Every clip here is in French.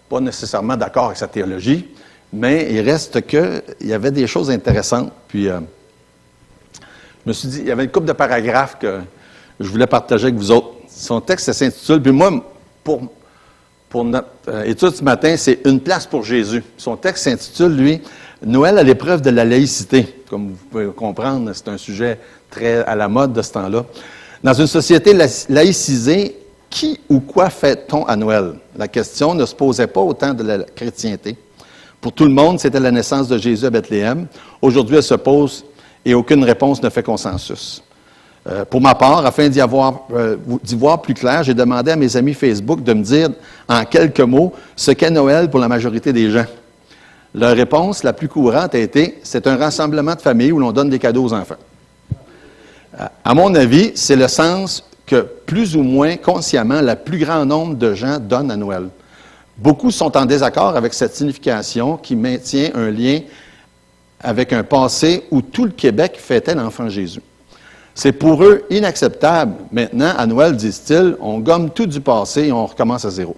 pas nécessairement d'accord avec sa théologie, mais il reste qu'il y avait des choses intéressantes. Puis, je me suis dit, il y avait une couple de paragraphes que je voulais partager avec vous autres. Son texte s'intitule, puis moi, pour notre étude ce matin, c'est « Une place pour Jésus ». Son texte s'intitule, lui, « Noël à l'épreuve de la laïcité ». Comme vous pouvez comprendre, c'est un sujet très à la mode de ce temps-là. Dans une société laïcisée, qui ou quoi fête-t-on à Noël? La question ne se posait pas au temps de la chrétienté. Pour tout le monde, c'était la naissance de Jésus à Bethléem. Aujourd'hui, elle se pose et aucune réponse ne fait consensus. Pour ma part, afin d'y voir plus clair, j'ai demandé à mes amis Facebook de me dire en quelques mots ce qu'est Noël pour la majorité des gens. Leur réponse la plus courante a été « C'est un rassemblement de famille où l'on donne des cadeaux aux enfants ». À mon avis, c'est le sens que plus ou moins consciemment, le plus grand nombre de gens donnent à Noël. Beaucoup sont en désaccord avec cette signification qui maintient un lien avec un passé où tout le Québec fêtait l'enfant Jésus. C'est pour eux inacceptable. Maintenant, à Noël, disent-ils, on gomme tout du passé et on recommence à zéro.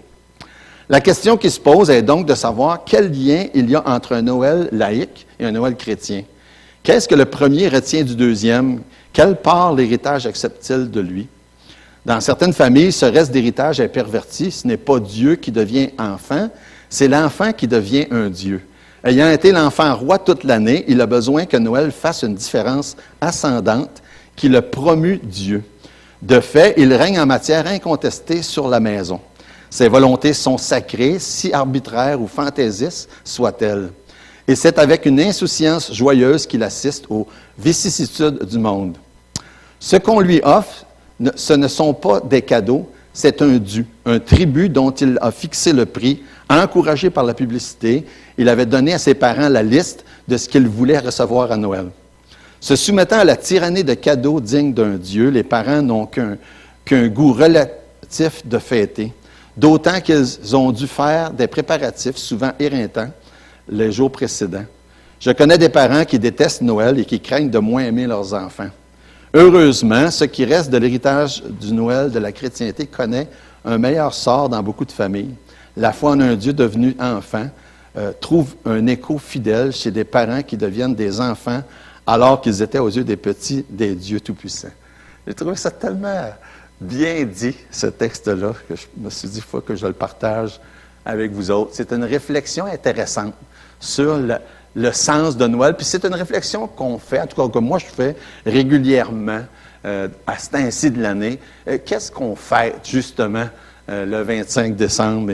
La question qui se pose est donc de savoir quel lien il y a entre un Noël laïque et un Noël chrétien. Qu'est-ce que le premier retient du deuxième? Quelle part l'héritage accepte-t-il de lui? Dans certaines familles, ce reste d'héritage est perverti. Ce n'est pas Dieu qui devient enfant, c'est l'enfant qui devient un Dieu. Ayant été l'enfant roi toute l'année, il a besoin que Noël fasse une différence ascendante qui le promue Dieu. De fait, il règne en matière incontestée sur la maison. Ses volontés sont sacrées, si arbitraires ou fantaisistes soient-elles. Et c'est avec une insouciance joyeuse qu'il assiste aux vicissitudes du monde. Ce qu'on lui offre, ce ne sont pas des cadeaux, c'est un dû, un tribut dont il a fixé le prix, encouragé par la publicité. Il avait donné à ses parents la liste de ce qu'ils voulaient recevoir à Noël. Se soumettant à la tyrannie de cadeaux dignes d'un Dieu, les parents n'ont qu'un goût relatif de fêter, d'autant qu'ils ont dû faire des préparatifs souvent éreintants les jours précédents. Je connais des parents qui détestent Noël et qui craignent de moins aimer leurs enfants. Heureusement, ce qui reste de l'héritage du Noël de la chrétienté connaît un meilleur sort dans beaucoup de familles. La foi en un Dieu devenu enfant trouve un écho fidèle chez des parents qui deviennent des enfants alors qu'ils étaient aux yeux des petits des dieux tout-puissants. J'ai trouvé ça tellement bien dit, ce texte-là, que je me suis dit, il faut que je le partage avec vous autres. C'est une réflexion intéressante sur le sens de Noël. Puis c'est une réflexion qu'on fait, en tout cas que moi je fais régulièrement à ce temps-ci de l'année. Qu'est-ce qu'on fête justement le 25 décembre?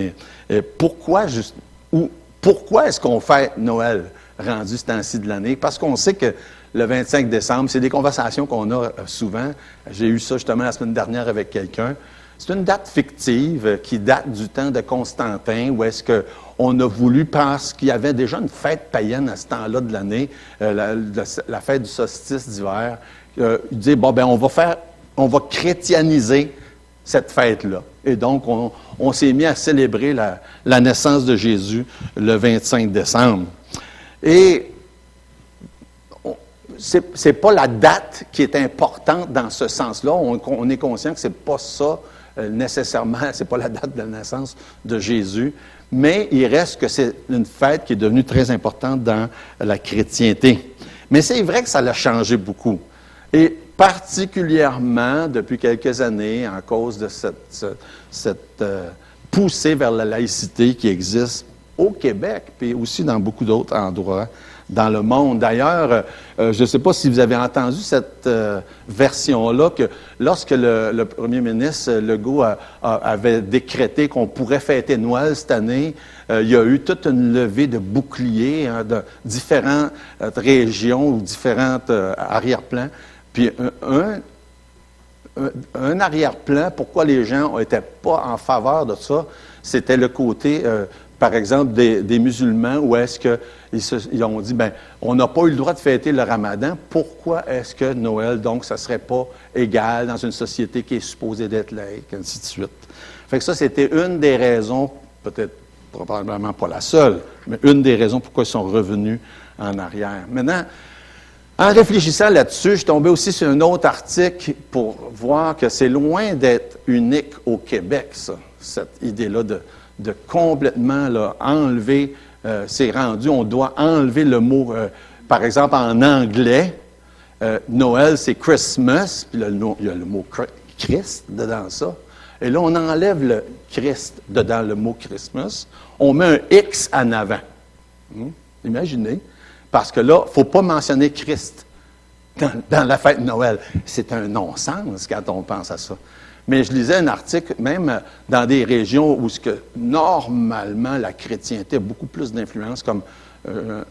Et pourquoi est-ce qu'on fête Noël rendu ce temps-ci de l'année? Parce qu'on sait que le 25 décembre, c'est des conversations qu'on a souvent. J'ai eu ça justement la semaine dernière avec quelqu'un. C'est une date fictive qui date du temps de Constantin, où est-ce qu'on a voulu, parce qu'il y avait déjà une fête païenne à ce temps-là de l'année, la fête du solstice d'hiver, dire, bon, ben on va chrétianiser cette fête-là. Et donc, on s'est mis à célébrer la naissance de Jésus le 25 décembre. Et c'est pas la date qui est importante dans ce sens-là. On est conscient que c'est pas ça nécessairement, c'est pas la date de la naissance de Jésus, mais il reste que c'est une fête qui est devenue très importante dans la chrétienté. Mais c'est vrai que ça l'a changé beaucoup. Et particulièrement depuis quelques années, en cause de cette poussée vers la laïcité qui existe au Québec, puis aussi dans beaucoup d'autres endroits dans le monde. D'ailleurs, je ne sais pas si vous avez entendu cette version-là, que lorsque le premier ministre Legault avait décrété qu'on pourrait fêter Noël cette année, il y a eu toute une levée de boucliers de différentes régions ou différents arrière-plans. Puis un arrière-plan, pourquoi les gens n'étaient pas en faveur de ça, c'était le côté, par exemple, des musulmans, où est-ce qu'ils ont dit, bien, on n'a pas eu le droit de fêter le Ramadan, pourquoi est-ce que Noël, donc, ça ne serait pas égal dans une société qui est supposée d'être laïque, ainsi de suite. Fait que ça, c'était une des raisons, peut-être probablement pas la seule, mais une des raisons pourquoi ils sont revenus en arrière. Maintenant, en réfléchissant là-dessus, je suis tombé aussi sur un autre article pour voir que c'est loin d'être unique au Québec, ça, cette idée-là de complètement là, enlever, c'est rendu, on doit enlever le mot, par exemple en anglais, Noël c'est Christmas, puis il y a le mot Christ dedans ça. Et là, on enlève le Christ dedans le mot Christmas, on met un X en avant. Imaginez, parce que là, il ne faut pas mentionner Christ dans la fête de Noël. C'est un non-sens quand on pense à ça. Mais je lisais un article, même dans des régions où normalement la chrétienté a beaucoup plus d'influence, comme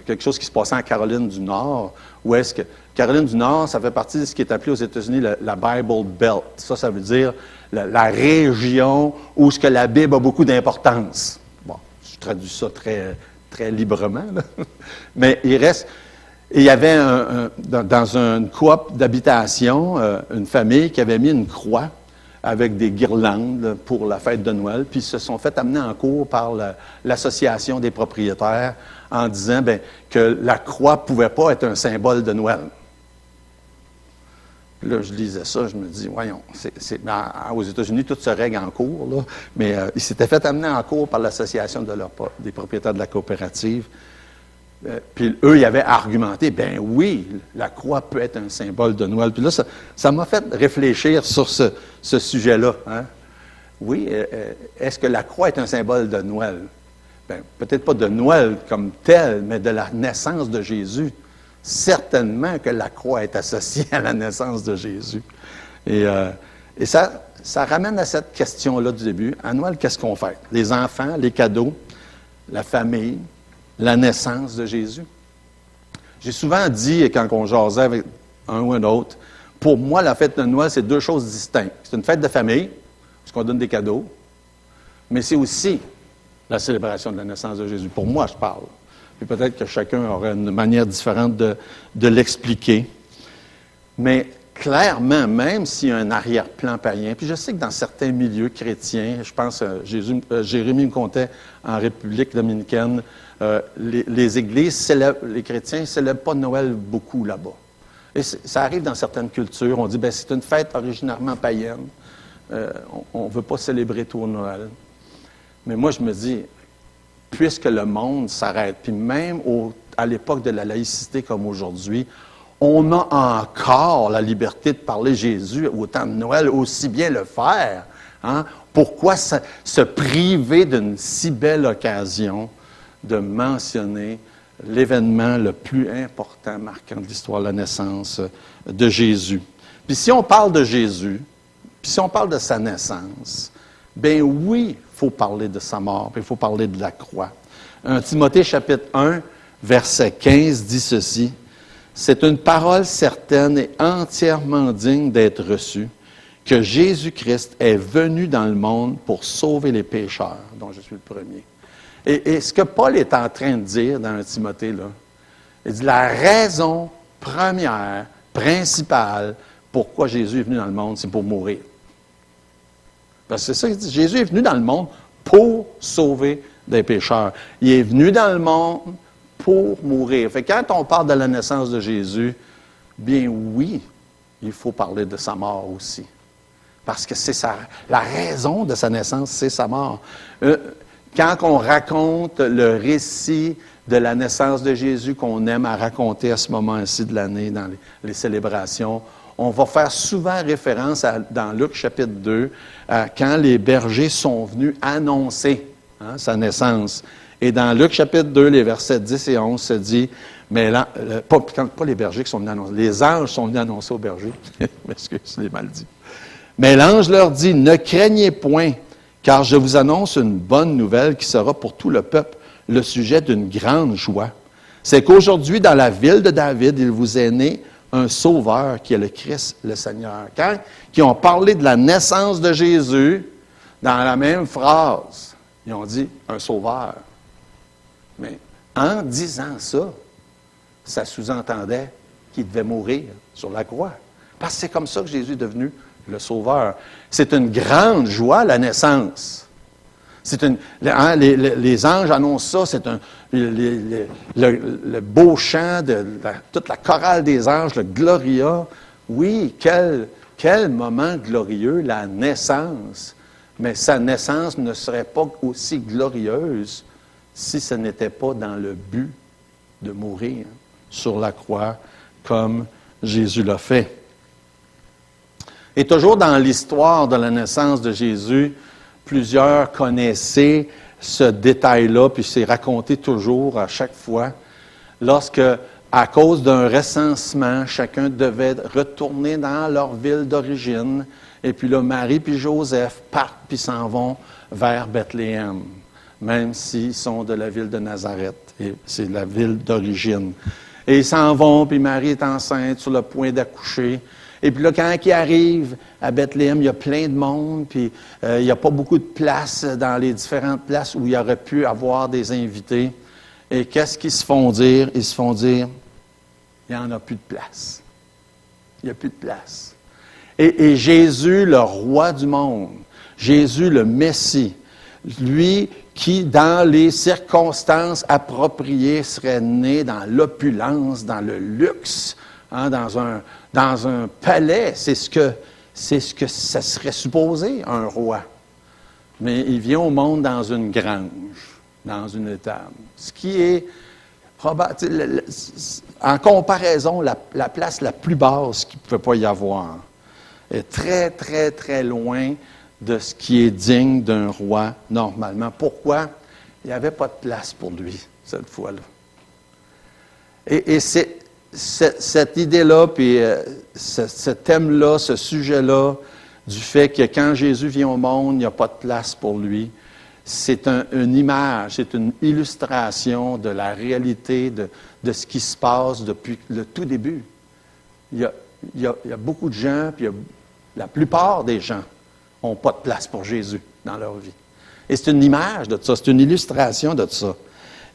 quelque chose qui se passait en Caroline du Nord, où est-ce que Caroline du Nord, ça fait partie de ce qui est appelé aux États-Unis la Bible Belt. Ça veut dire la région où ce que la Bible a beaucoup d'importance. Bon, je traduis ça très, très librement, là. Mais il y avait dans une coop d'habitation, une famille qui avait mis une croix avec des guirlandes pour la fête de Noël, puis ils se sont fait amener en cours par l'association des propriétaires en disant que la croix ne pouvait pas être un symbole de Noël. Là, je lisais ça, je me dis, voyons, aux États-Unis, tout se règle en cours, là, mais ils s'étaient fait amener en cours par l'association des propriétaires de la coopérative. Puis eux, ils avaient argumenté, ben oui, la croix peut être un symbole de Noël. Puis là, ça m'a fait réfléchir sur ce sujet-là. Hein? Oui, est-ce que la croix est un symbole de Noël? Ben, peut-être pas de Noël comme tel, mais de la naissance de Jésus. Certainement que la croix est associée à la naissance de Jésus. Et ça ramène à cette question-là du début. À Noël, qu'est-ce qu'on fait? Les enfants, les cadeaux, la famille, la naissance de Jésus. J'ai souvent dit, quand on jasait avec un ou un autre, pour moi, la fête de Noël, c'est deux choses distinctes. C'est une fête de famille, parce qu'on donne des cadeaux, mais c'est aussi la célébration de la naissance de Jésus. Pour moi, je parle. Puis peut-être que chacun aurait une manière différente de l'expliquer. Mais clairement, même s'il y a un arrière-plan païen, puis je sais que dans certains milieux chrétiens, je pense, Jérémie me contait en République dominicaine, les églises célèbrent, les chrétiens ne célèbrent pas Noël beaucoup là-bas. Et ça arrive dans certaines cultures, on dit, c'est une fête originairement païenne, on ne veut pas célébrer tout Noël. Mais moi, je me dis, puisque le monde s'arrête, puis même à l'époque de la laïcité comme aujourd'hui, on a encore la liberté de parler Jésus au temps de Noël, aussi bien le faire. Hein? Pourquoi se priver d'une si belle occasion de mentionner l'événement le plus important marquant de l'histoire, la naissance de Jésus? Puis si on parle de Jésus, puis si on parle de sa naissance, bien oui, il faut parler de sa mort, puis il faut parler de la croix. 1 Timothée chapitre 1, verset 15 dit ceci: « C'est une parole certaine et entièrement digne d'être reçue, que Jésus-Christ est venu dans le monde pour sauver les pécheurs, dont je suis le premier. » Et ce que Paul est en train de dire dans 1 Timothée, là, il dit la raison première, principale, pourquoi Jésus est venu dans le monde, c'est pour mourir. Parce que c'est ça qu'il dit. Jésus est venu dans le monde pour sauver des pécheurs. Il est venu dans le monde pour mourir. Fait que quand on parle de la naissance de Jésus, bien oui, il faut parler de sa mort aussi. Parce que c'est la raison de sa naissance, c'est sa mort. Quand on raconte le récit de la naissance de Jésus qu'on aime à raconter à ce moment-ci de l'année dans les célébrations, on va faire souvent référence dans Luc chapitre 2, quand les bergers sont venus annoncer sa naissance. Et dans Luc chapitre 2, les versets 10 et 11, se dit, mais là, pas les bergers qui sont venus annoncer, les anges sont venus annoncer aux bergers. Excusez, je l'ai mal dit. Mais l'ange leur dit, ne craignez point, car je vous annonce une bonne nouvelle qui sera pour tout le peuple le sujet d'une grande joie. C'est qu'aujourd'hui, dans la ville de David, il vous est né un sauveur qui est le Christ, le Seigneur. Quand ils ont parlé de la naissance de Jésus, dans la même phrase, ils ont dit un sauveur. Mais en disant ça, ça sous-entendait qu'il devait mourir sur la croix. Parce que c'est comme ça que Jésus est devenu le sauveur. C'est une grande joie, la naissance. Les anges annoncent ça, c'est le beau chant de toute la chorale des anges, le Gloria. Oui, quel moment glorieux, la naissance mais sa naissance ne serait pas aussi glorieuse si ce n'était pas dans le but de mourir sur la croix comme Jésus l'a fait. Et toujours dans l'histoire de la naissance de Jésus, plusieurs connaissaient ce détail-là, puis c'est raconté toujours à chaque fois, lorsque, à cause d'un recensement, chacun devait retourner dans leur ville d'origine, et puis là, Marie puis Joseph partent puis s'en vont vers Bethléem, même s'ils sont de la ville de Nazareth, et c'est la ville d'origine. Et ils s'en vont, puis Marie est enceinte, sur le point d'accoucher. Et puis là, quand ils arrivent à Bethléem, il y a plein de monde, puis il n'y a pas beaucoup de place dans les différentes places où il y aurait pu avoir des invités. Et qu'est-ce qu'ils se font dire? Ils se font dire, il n'y en a plus de place. Il n'y a plus de place. Et Jésus, le roi du monde, Jésus, le Messie, lui qui, dans les circonstances appropriées, serait né dans l'opulence, dans le luxe, hein, dans un palais, c'est ce que ça serait supposé, un roi. Mais il vient au monde dans une grange, dans une étable. Ce qui est, en comparaison, la place la plus basse qu'il ne pouvait pas y avoir. Est très, très, très loin de ce qui est digne d'un roi normalement. Pourquoi? Il n'y avait pas de place pour lui, cette fois-là. Et c'est cette idée-là, puis ce thème-là, ce sujet-là, du fait que quand Jésus vient au monde, il n'y a pas de place pour lui, c'est une image, c'est une illustration de la réalité de ce qui se passe depuis le tout début. Il y a beaucoup de gens, puis la plupart des gens n'ont pas de place pour Jésus dans leur vie. Et c'est une image de ça, c'est une illustration de ça.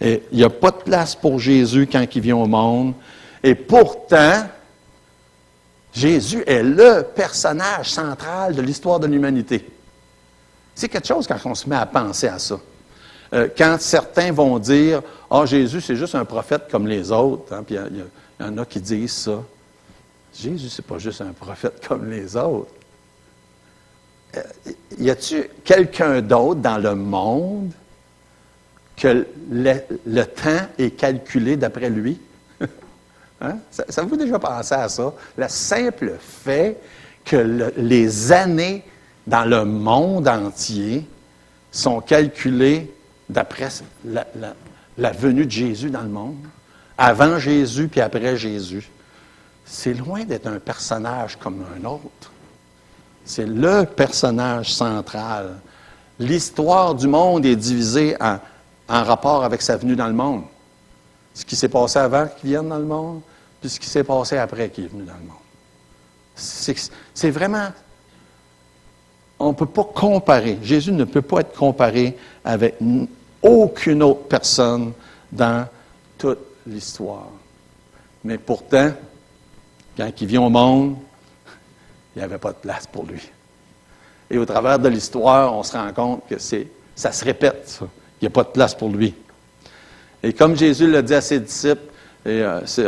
Et il n'y a pas de place pour Jésus quand il vient au monde. Et pourtant, Jésus est le personnage central de l'histoire de l'humanité. C'est quelque chose quand on se met à penser à ça. Quand certains vont dire « Ah, Jésus, c'est juste un prophète comme les autres. Hein, » puis il y en a qui disent ça. Jésus, c'est pas juste un prophète comme les autres. Y a-t-il quelqu'un d'autre dans le monde que le temps est calculé d'après lui? Hein? Ça vous déjà pensé à ça? Le simple fait que les années dans le monde entier sont calculées d'après la venue de Jésus dans le monde, avant Jésus puis après Jésus. C'est loin d'être un personnage comme un autre. C'est le personnage central. L'histoire du monde est divisée en rapport avec sa venue dans le monde. Ce qui s'est passé avant qu'il vienne dans le monde, puis ce qui s'est passé après qu'il est venu dans le monde. C'est vraiment... On ne peut pas comparer. Jésus ne peut pas être comparé avec aucune autre personne dans toute l'histoire. Mais pourtant, quand il vient au monde, il n'y avait pas de place pour lui. Et au travers de l'histoire, on se rend compte que ça se répète, ça. Il n'y a pas de place pour lui. Et comme Jésus l'a dit à ses disciples, et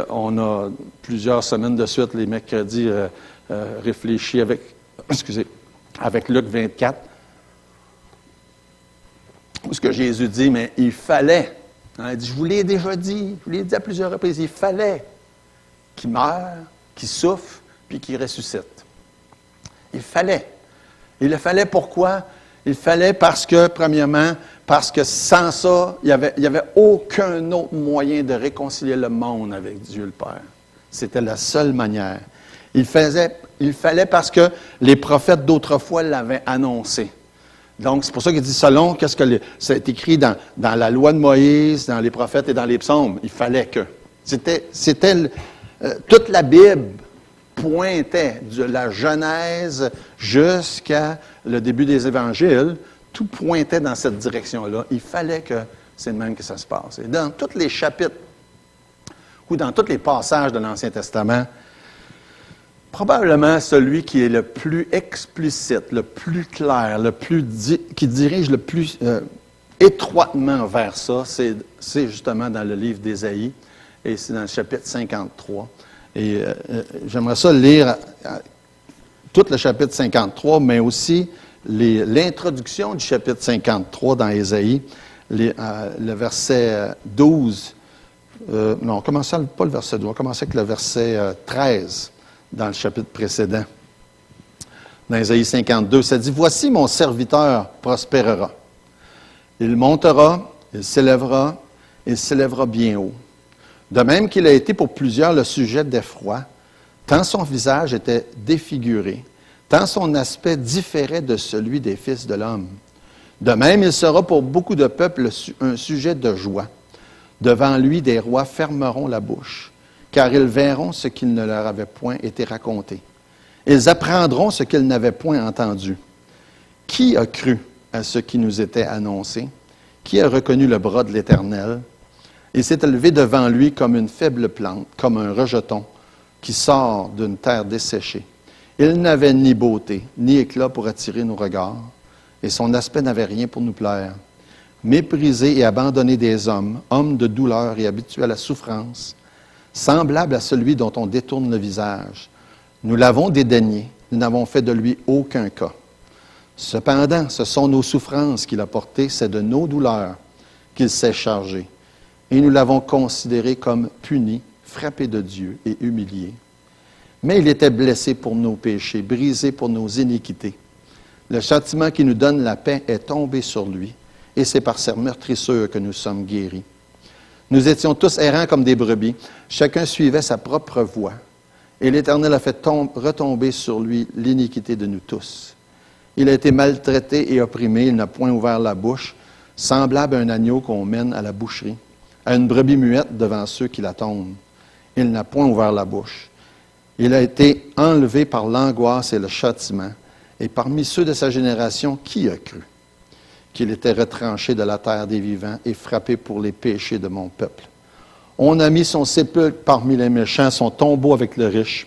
on a plusieurs semaines de suite, les mercredis, réfléchi avec Luc 24, où ce que Jésus dit, mais il fallait, hein, il dit, je vous l'ai déjà dit, je vous l'ai dit à plusieurs reprises, il fallait qu'il meure, qu'il souffre, puis qu'il ressuscite. Il fallait. Il le fallait pourquoi? Il fallait parce que, premièrement, parce que sans ça, il n'y avait aucun autre moyen de réconcilier le monde avec Dieu le Père. C'était la seule manière. Il fallait parce que les prophètes d'autrefois l'avaient annoncé. Donc, c'est pour ça qu'il dit, selon, ça est écrit dans la loi de Moïse, dans les prophètes et dans les psaumes. Il fallait que. Toute la Bible pointait de la Genèse jusqu'à le début des Évangiles, tout pointait dans cette direction-là. Il fallait que c'est de même que ça se passe. Et dans tous les chapitres ou dans tous les passages de l'Ancien Testament, probablement celui qui est le plus explicite, le plus clair, qui dirige le plus étroitement vers ça, c'est justement dans le livre d'Ésaïe, et c'est dans le chapitre 53. Et j'aimerais ça lire tout le chapitre 53, mais aussi l'introduction du chapitre 53 dans Ésaïe, le verset 12. Non, on commençait pas le verset 12, on commençait avec le verset 13 dans le chapitre précédent. Dans Ésaïe 52, ça dit « Voici mon serviteur prospérera. Il montera, il s'élèvera bien haut. De même qu'il a été pour plusieurs le sujet d'effroi, tant son visage était défiguré, tant son aspect différait de celui des fils de l'homme. De même, il sera pour beaucoup de peuples un sujet de joie. Devant lui, des rois fermeront la bouche, car ils verront ce qu'il ne leur avait point été raconté. Ils apprendront ce qu'ils n'avaient point entendu. Qui a cru à ce qui nous était annoncé? Qui a reconnu le bras de l'Éternel? Il s'est élevé devant lui comme une faible plante, comme un rejeton qui sort d'une terre desséchée. Il n'avait ni beauté, ni éclat pour attirer nos regards, et son aspect n'avait rien pour nous plaire. Méprisé et abandonné des hommes, homme de douleur et habitué à la souffrance, semblable à celui dont on détourne le visage. Nous l'avons dédaigné, nous n'avons fait de lui aucun cas. Cependant, ce sont nos souffrances qu'il a portées, c'est de nos douleurs qu'il s'est chargé. Et nous l'avons considéré comme puni, frappé de Dieu et humilié. Mais il était blessé pour nos péchés, brisé pour nos iniquités. Le châtiment qui nous donne la paix est tombé sur lui, et c'est par ses meurtrissures que nous sommes guéris. Nous étions tous errants comme des brebis, chacun suivait sa propre voie, et l'Éternel a fait retomber sur lui l'iniquité de nous tous. Il a été maltraité et opprimé, il n'a point ouvert la bouche, semblable à un agneau qu'on mène à la boucherie, à une brebis muette devant ceux qui la tondent. Il n'a point ouvert la bouche. Il a été enlevé par l'angoisse et le châtiment, et parmi ceux de sa génération, qui a cru qu'il était retranché de la terre des vivants et frappé pour les péchés de mon peuple? On a mis son sépulcre parmi les méchants, son tombeau avec le riche,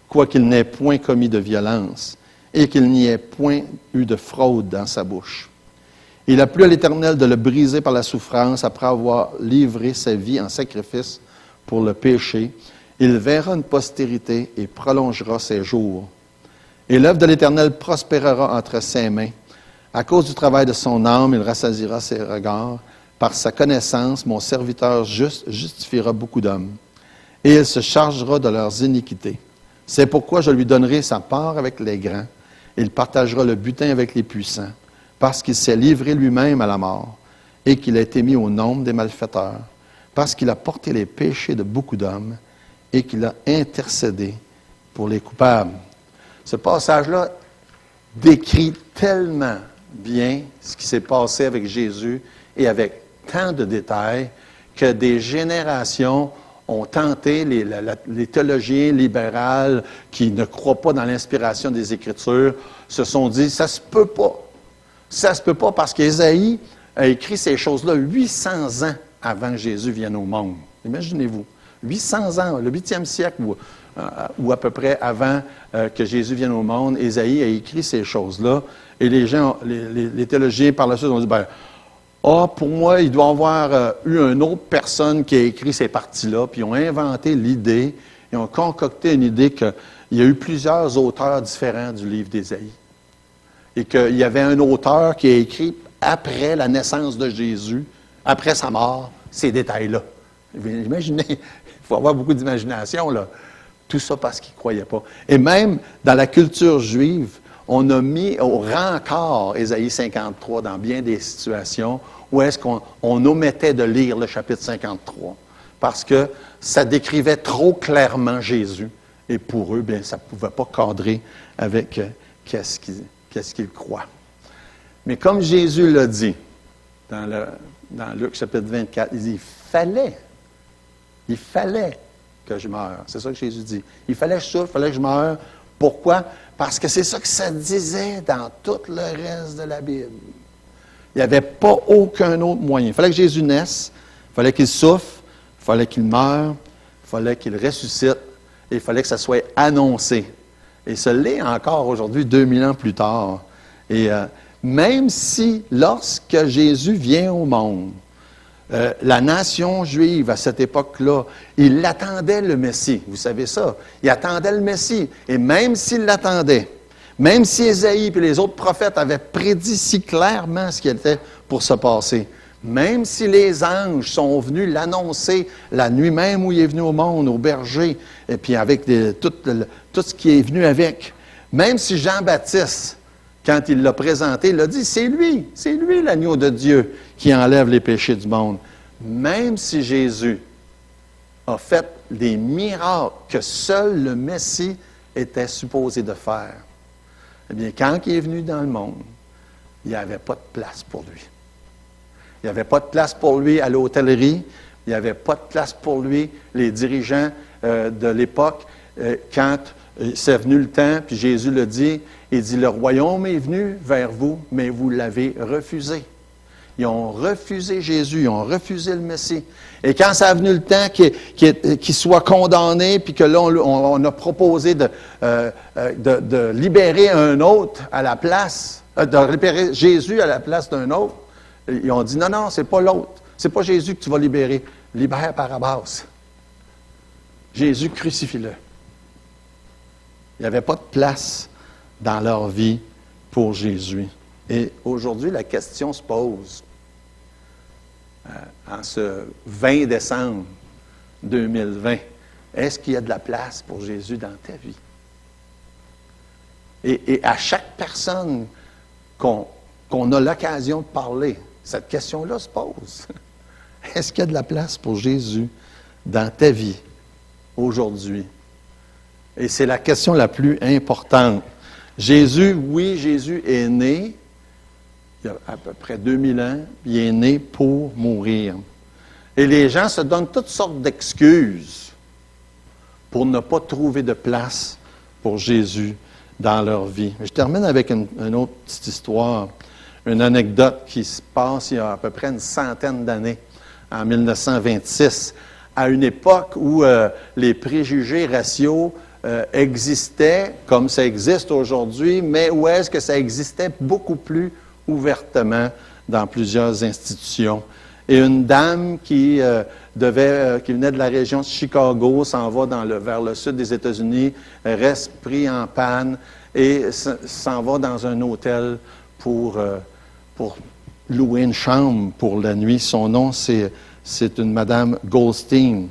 quoiqu'il n'ait point commis de violence et qu'il n'y ait point eu de fraude dans sa bouche. Il a plu à l'Éternel de le briser par la souffrance après avoir livré sa vie en sacrifice pour le péché. Il verra une postérité et prolongera ses jours. Et l'œuvre de l'Éternel prospérera entre ses mains. À cause du travail de son âme, il rassasiera ses regards. Par sa connaissance, mon serviteur juste justifiera beaucoup d'hommes. Et il se chargera de leurs iniquités. C'est pourquoi je lui donnerai sa part avec les grands. Il partagera le butin avec les puissants, parce qu'il s'est livré lui-même à la mort et qu'il a été mis au nombre des malfaiteurs, parce qu'il a porté les péchés de beaucoup d'hommes et qu'il a intercédé pour les coupables. Ce passage-là décrit tellement bien ce qui s'est passé avec Jésus et avec tant de détails que des générations ont tenté, les théologiens libéraux qui ne croient pas dans l'inspiration des Écritures, se sont dit, ça se peut pas. Ça se peut pas parce qu'Ésaïe a écrit ces choses-là 800 ans avant que Jésus vienne au monde. Imaginez-vous, 800 ans, le 8e siècle ou à peu près avant que Jésus vienne au monde, Ésaïe a écrit ces choses-là. Et les gens, les théologiens par la suite ont dit, pour moi, il doit y avoir eu une autre personne qui a écrit ces parties-là, puis ils ont inventé l'idée, ils ont concocté une idée qu'il y a eu plusieurs auteurs différents du livre d'Ésaïe. Et qu'il y avait un auteur qui a écrit après la naissance de Jésus, après sa mort, ces détails-là. Imaginez, il faut avoir beaucoup d'imagination, là. Tout ça parce qu'ils ne croyaient pas. Et même dans la culture juive, on a mis au rencard Ésaïe 53 dans bien des situations où est-ce qu'on omettait de lire le chapitre 53 parce que ça décrivait trop clairement Jésus. Et pour eux, bien, ça ne pouvait pas cadrer avec qu'est-ce qu'ils croient. Mais comme Jésus l'a dit dans Luc chapitre 24, il dit, il fallait que je meure. C'est ça que Jésus dit. Il fallait que je souffre, il fallait que je meure. Pourquoi? Parce que c'est ça que ça disait dans tout le reste de la Bible. Il n'y avait pas aucun autre moyen. Il fallait que Jésus naisse, il fallait qu'il souffre, il fallait qu'il meure, il fallait qu'il ressuscite, et il fallait que ça soit annoncé. Et ce l'est encore aujourd'hui, 2000 ans plus tard. Et même si, lorsque Jésus vient au monde, la nation juive, à cette époque-là, il attendait le Messie. Vous savez ça. Il attendait le Messie. Et même s'il l'attendait, Même si Ésaïe et les autres prophètes avaient prédit si clairement ce qui était pour se passer, même si les anges sont venus l'annoncer la nuit même où il est venu au monde, au berger, et puis avec tout ce qui est venu avec, même si Jean-Baptiste, quand il l'a présenté, il a dit, c'est lui l'agneau de Dieu qui enlève les péchés du monde. Même si Jésus a fait des miracles que seul le Messie était supposé de faire, eh bien, quand il est venu dans le monde, il n'y avait pas de place pour lui. Il n'y avait pas de place pour lui à l'hôtellerie. Il n'y avait pas de place pour lui, les dirigeants de l'époque. Quand c'est venu le temps, puis Jésus le dit, il dit, le royaume est venu vers vous, mais vous l'avez refusé. Ils ont refusé Jésus, ils ont refusé le Messie. Et quand ça a venu le temps qu'il soit condamné, puis que là, on a proposé de libérer un autre à la place, de libérer Jésus à la place d'un autre, ils ont dit, non, c'est pas l'autre. C'est pas Jésus que tu vas libérer. Libère Barabbas. Jésus, crucifie-le. Il n'y avait pas de place dans leur vie pour Jésus. Et aujourd'hui, la question se pose. En ce 20 décembre 2020, est-ce qu'il y a de la place pour Jésus dans ta vie? Et à chaque personne qu'on a l'occasion de parler, cette question-là se pose. Est-ce qu'il y a de la place pour Jésus dans ta vie aujourd'hui? Et c'est la question la plus importante. Jésus est né il y a à peu près 2000 ans, il est né pour mourir. Et les gens se donnent toutes sortes d'excuses pour ne pas trouver de place pour Jésus dans leur vie. Je termine avec une autre petite histoire, une anecdote qui se passe il y a à peu près une centaine d'années, en 1926, à une époque où les préjugés raciaux existaient comme ça existe aujourd'hui, mais où est-ce que ça existait beaucoup plus ouvertement dans plusieurs institutions. Et une dame qui venait de la région de Chicago, s'en va vers le sud des États-Unis, reste pris en panne et s'en va dans un hôtel pour louer une chambre pour la nuit. Son nom, c'est une Madame Goldstein.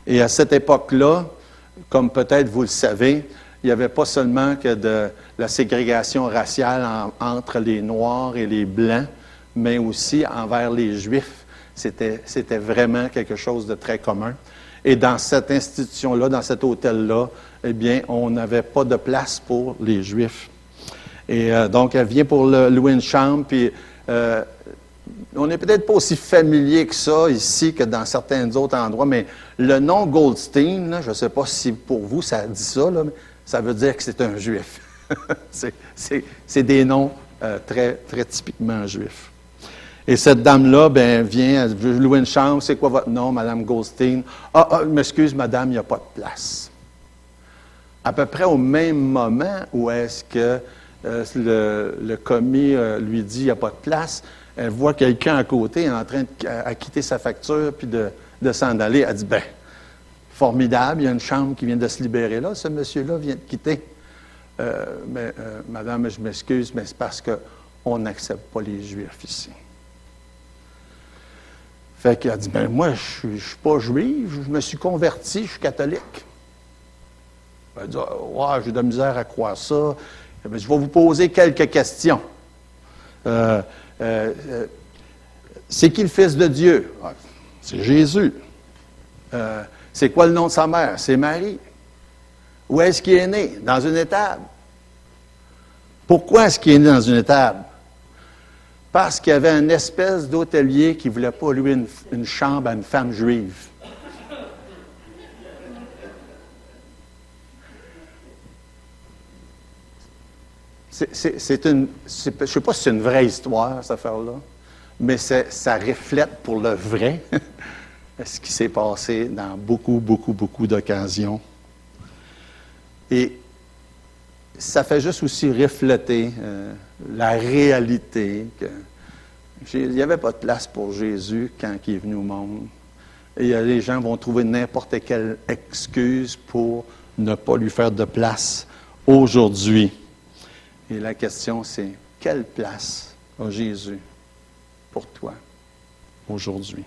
Et à cette époque-là, comme peut-être vous le savez, il n'y avait pas seulement que de la ségrégation raciale entre les Noirs et les Blancs, mais aussi envers les Juifs. C'était vraiment quelque chose de très commun. Et dans cette institution-là, dans cet hôtel-là, eh bien, on n'avait pas de place pour les Juifs. Et donc, elle vient pour louer une chambre, puis on n'est peut-être pas aussi familier que ça ici que dans certains autres endroits, mais le nom Goldstein, là, je ne sais pas si pour vous ça dit ça, là, mais ça veut dire que c'est un Juif. c'est des noms très, très typiquement juifs. Et cette dame-là, vient, elle veut louer une chambre. C'est quoi votre nom, Madame Goldstein? M'excuse, madame, il n'y a pas de place. À peu près au même moment où est-ce que le commis lui dit il n'y a pas de place, elle voit quelqu'un à côté en train de quitter sa facture puis de s'en aller. Elle dit, formidable, il y a une chambre qui vient de se libérer là. Ce monsieur-là vient de quitter. Madame, je m'excuse, mais c'est parce qu'on n'accepte pas les Juifs ici. Fait qu'elle a dit, moi, je ne suis pas juive, je me suis converti, je suis catholique. Elle dit, j'ai de la misère à croire ça. Je vais vous poser quelques questions. C'est qui le Fils de Dieu? C'est Jésus. C'est quoi le nom de sa mère? C'est Marie. Où est-ce qu'il est né? Dans une étable. Pourquoi est-ce qu'il est né dans une étable? Parce qu'il y avait une espèce d'hôtelier qui ne voulait pas louer une chambre à une femme juive. Je ne sais pas si c'est une vraie histoire, cette affaire-là, mais ça reflète pour le vrai ce qui s'est passé dans beaucoup, beaucoup, beaucoup d'occasions. Et ça fait juste aussi refléter la réalité qu'il n'y avait pas de place pour Jésus quand il est venu au monde. Et les gens vont trouver n'importe quelle excuse pour ne pas lui faire de place aujourd'hui. Et la question, c'est quelle place a Jésus pour toi aujourd'hui?